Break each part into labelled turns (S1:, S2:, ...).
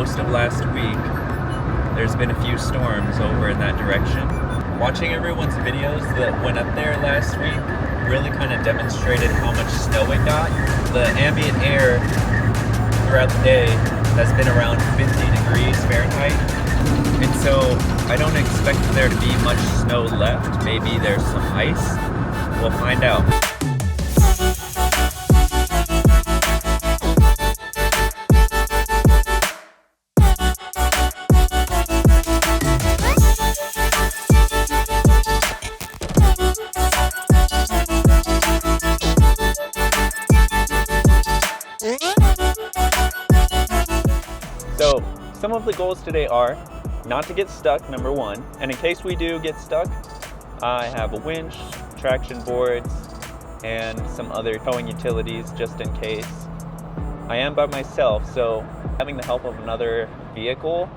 S1: most of last week, there's been a few storms over in that direction. Watching everyone's videos that went up there last week really kind of demonstrated how much snow it got. The ambient air throughout the day has been around 50 degrees Fahrenheit. And so I don't expect there to be much snow left. Maybe there's some ice. We'll find out. So some of the goals today are not to get stuck, number one. And in case we do get stuck, I have a winch, traction boards, and some other towing utilities just in case. I am by myself, so having the help of another vehicle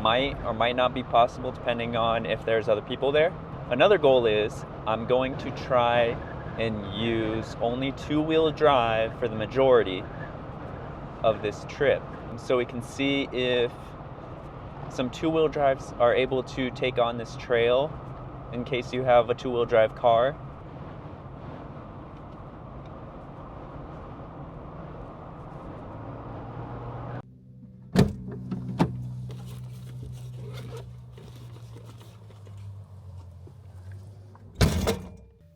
S1: might or might not be possible depending on if there's other people there. Another goal is I'm going to try and use only two-wheel drive for the majority of this trip, so we can see if some two-wheel drives are able to take on this trail in case you have a two-wheel drive car.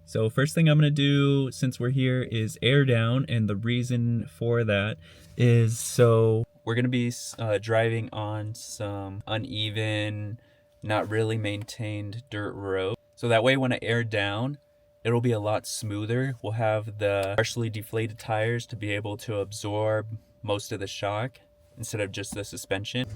S1: So first thing I'm going to do since we're here is air down, and the reason for that is so we're going to be driving on some uneven, not really maintained dirt road. So that way when I air down, it'll be a lot smoother. We'll have the partially deflated tires to be able to absorb most of the shock instead of just the suspension.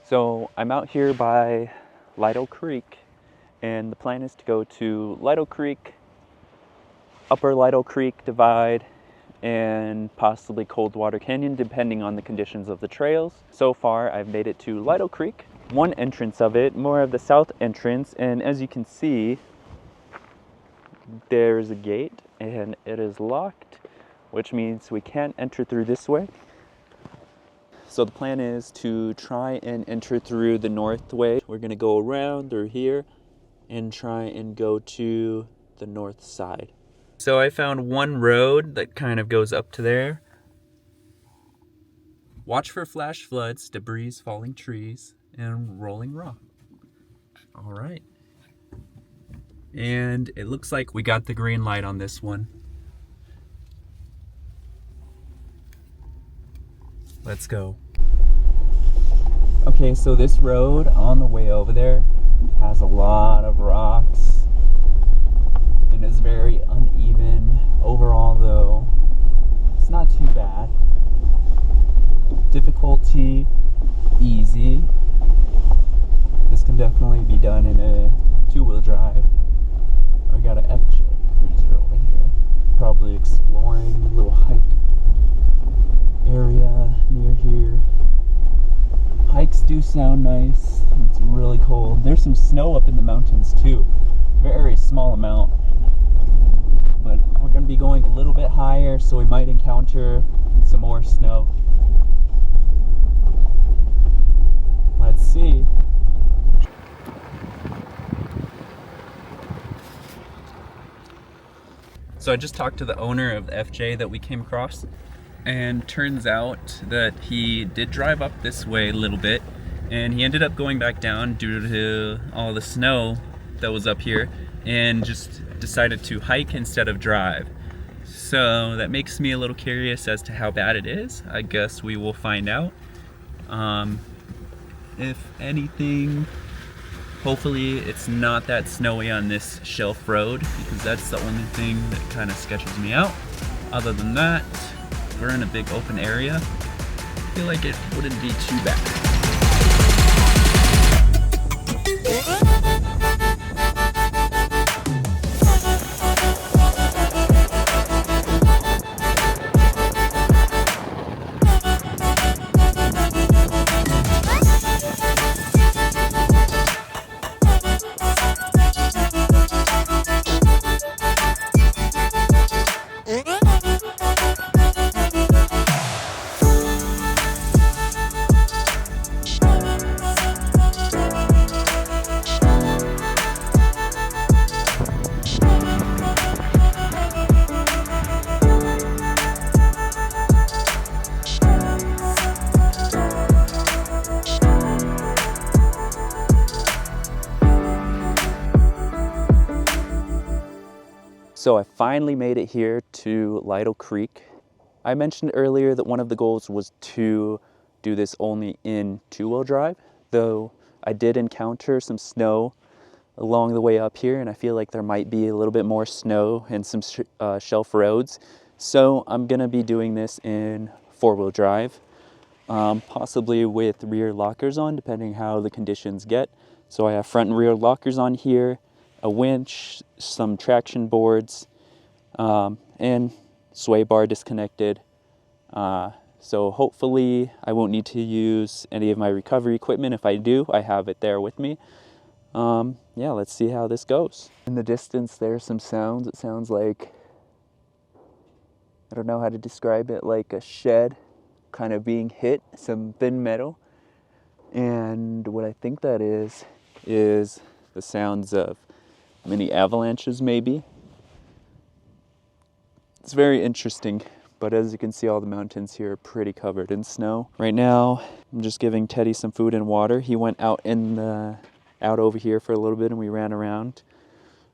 S1: So I'm out here by Lytle Creek, and the plan is to go to Lytle Creek, Upper Lytle Creek Divide, and possibly Coldwater Canyon, depending on the conditions of the trails. So far, I've made it to Lytle Creek, one entrance of it, more of the south entrance, and as you can see, there's a gate, and it is locked, which means we can't enter through this way. So the plan is to try and enter through the north way. We're gonna go around through here and try and go to the north side. So I found one road that kind of goes up to there. Watch for flash floods, debris, falling trees, and rolling rock. All right. And it looks like we got the green light on this one. Let's go. Okay, so this road on the way over there has a lot of rocks and is very uneven. Overall though, it's not too bad. Difficulty, easy. This can definitely be done in a two-wheel drive. We got an FJ cruiser over here. Probably exploring a little hike area near here. Hikes do sound nice. It's really cold. There's some snow up in the mountains too. Very small amount. But we're going to be going a little bit higher, so we might encounter some more snow. Let's see. So I just talked to the owner of the FJ that we came across, and turns out that he did drive up this way a little bit, and he ended up going back down due to all the snow that was up here, and just decided to hike instead of drive. So that makes me a little curious as to how bad it is. I guess we will find out. If anything, hopefully it's not that snowy on this shelf road, because that's the only thing that kind of sketches me out. Other than that, we're in a big open area. I feel like it wouldn't be too bad. So I finally made it here to Lytle Creek. I mentioned earlier that one of the goals was to do this only in two-wheel drive, though I did encounter some snow along the way up here, and I feel like there might be a little bit more snow and some shelf roads. So I'm gonna be doing this in four-wheel drive, possibly with rear lockers on, depending how the conditions get. So I have front and rear lockers on here, a winch, some traction boards, and sway bar disconnected. So hopefully I won't need to use any of my recovery equipment. If I do, I have it there with me. Yeah, let's see how this goes. In the distance, there's some sounds. It sounds like, I don't know how to describe it, like a shed kind of being hit, some thin metal. And what I think that is the sounds of mini avalanches maybe. It's very interesting, but as you can see, all the mountains here are pretty covered in snow. Right now, I'm just giving Teddy some food and water. He went out over here for a little bit and we ran around.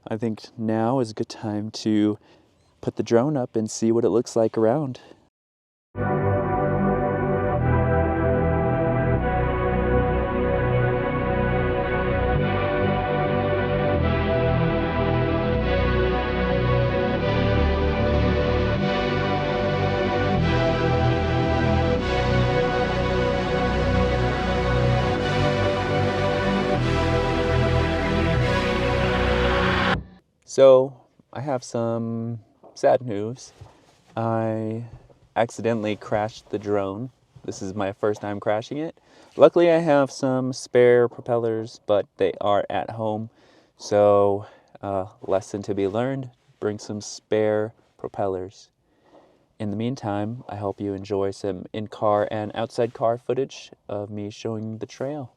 S1: I think now is a good time to put the drone up and see what it looks like around. So I have some sad news. I accidentally crashed the drone. This is my first time crashing it. Luckily I have some spare propellers, but they are at home. So lesson to be learned, bring some spare propellers. In the meantime, I hope you enjoy some in-car and outside car footage of me showing the trail.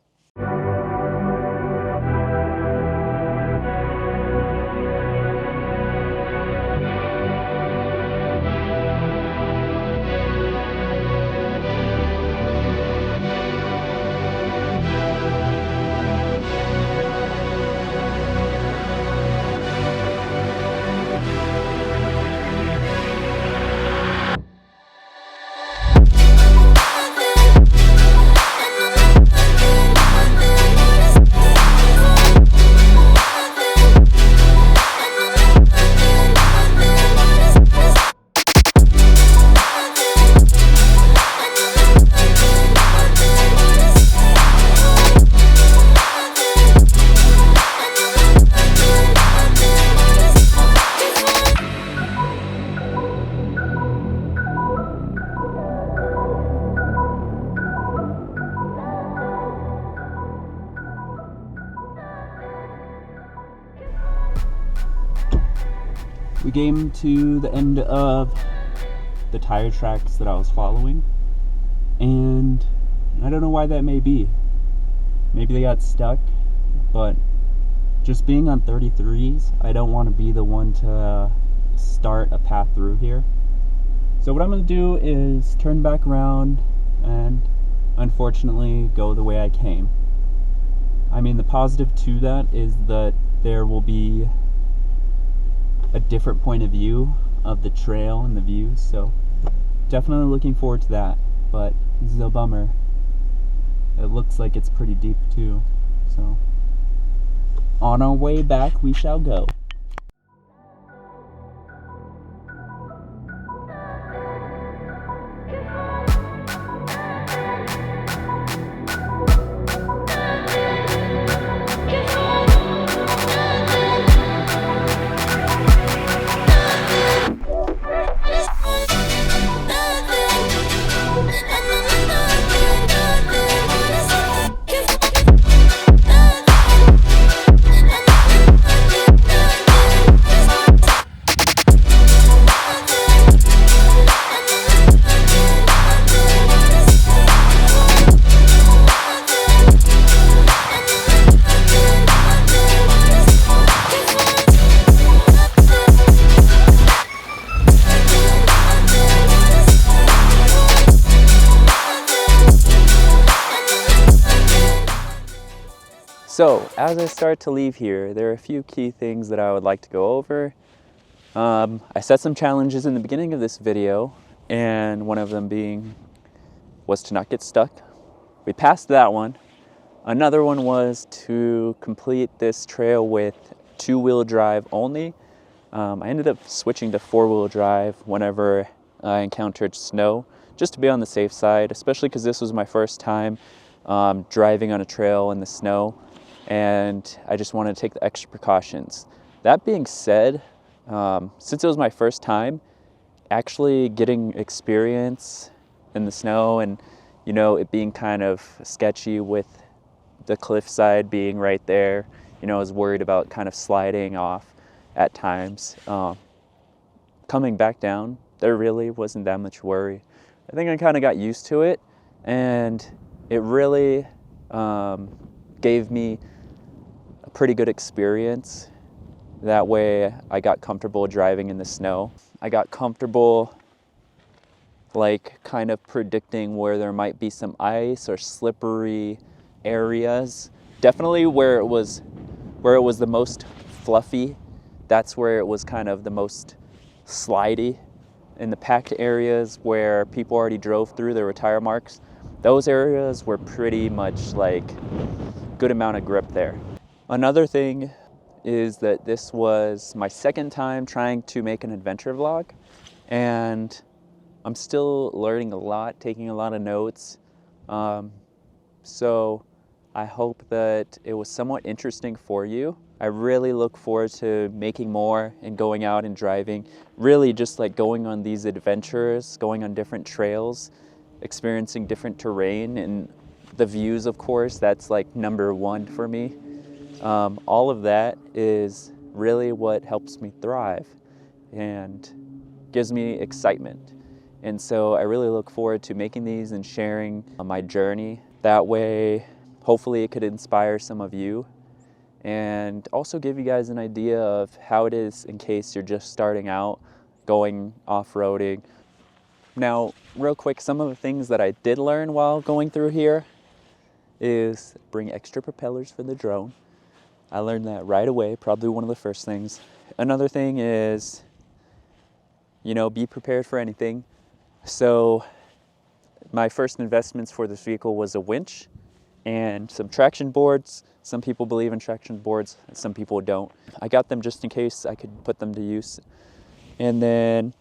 S1: We came to the end of the tire tracks that I was following, and I don't know why that may be. Maybe they got stuck, but just being on 33s, I don't want to be the one to start a path through here. So what I'm going to do is turn back around and unfortunately go the way I came. I mean, the positive to that is that there will be a different point of view of the trail and the views, so definitely looking forward to that. But this is a bummer. It looks like it's pretty deep too, so on our way back we shall go. So, as I start to leave here, there are a few key things that I would like to go over. I set some challenges in the beginning of this video, and one of them was to not get stuck. We passed that one. Another one was to complete this trail with 2-wheel drive only. I ended up switching to 4-wheel drive whenever I encountered snow, just to be on the safe side, especially because this was my first time driving on a trail in the snow, and I just wanted to take the extra precautions. That being said, since it was my first time, actually getting experience in the snow and, you know, it being kind of sketchy with the cliffside being right there, you know, I was worried about kind of sliding off at times. Coming back down, there really wasn't that much worry. I think I kind of got used to it, and it really gave me a pretty good experience. That way I got comfortable driving in the snow. I got comfortable like kind of predicting where there might be some ice or slippery areas. Definitely where it was the most fluffy, that's where it was kind of the most slidey. In the packed areas where people already drove through, there were tire marks. Those areas were pretty much like good amount of grip there. Another thing is that this was my second time trying to make an adventure vlog, and I'm still learning a lot, taking a lot of notes. So I hope that it was somewhat interesting for you. I really look forward to making more and going out and driving, really just like going on these adventures, going on different trails, experiencing different terrain, and the views, of course, that's like number one for me. All of that is really what helps me thrive and gives me excitement. And so I really look forward to making these and sharing my journey. That way, hopefully it could inspire some of you and also give you guys an idea of how it is in case you're just starting out going off-roading. Now, real quick, some of the things that I did learn while going through here is bring extra propellers for the drone. I learned that right away, probably one of the first things. Another thing is, you know, be prepared for anything. So my first investments for this vehicle was a winch and some traction boards. Some people believe in traction boards, some people don't. I got them just in case I could put them to use. And then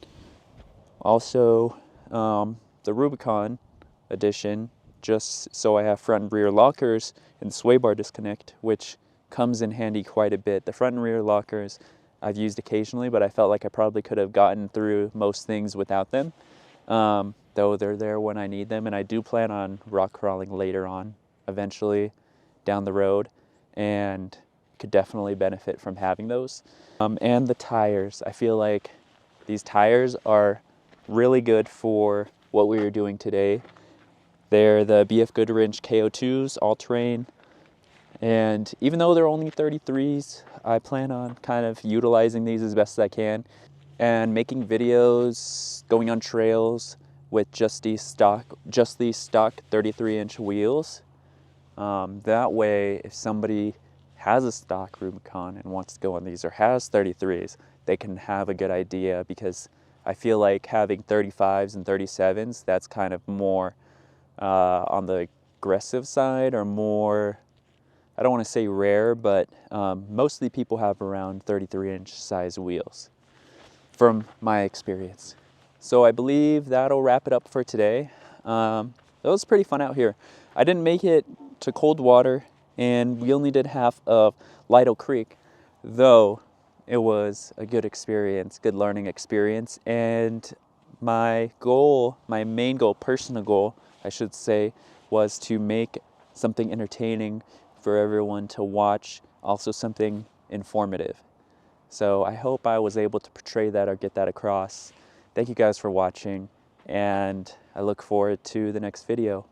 S1: also the Rubicon edition, just so I have front and rear lockers and sway bar disconnect, which comes in handy quite a bit. The front and rear lockers I've used occasionally, but I felt like I probably could have gotten through most things without them, though they're there when I need them. And I do plan on rock crawling later on, eventually down the road, and could definitely benefit from having those. And the tires, I feel like these tires are really good for what we are doing today. They're the BF Goodrich KO2s, all-terrain. And even though they're only 33s, I plan on kind of utilizing these as best as I can and making videos, going on trails with just these stock 33-inch wheels. That way, if somebody has a stock Rubicon and wants to go on these or has 33s, they can have a good idea, because I feel like having 35s and 37s, that's kind of more on the aggressive side, or more, I don't want to say rare, but mostly people have around 33-inch size wheels from my experience. So I believe that'll wrap it up for today. It was pretty fun out here. I didn't make it to cold water, and we only did half of Lytle Creek, though it was a good experience, good learning experience. And my main goal, personal goal, I should say, was to make something entertaining for everyone to watch, also something informative. So I hope I was able to portray that or get that across. Thank you guys for watching, and I look forward to the next video.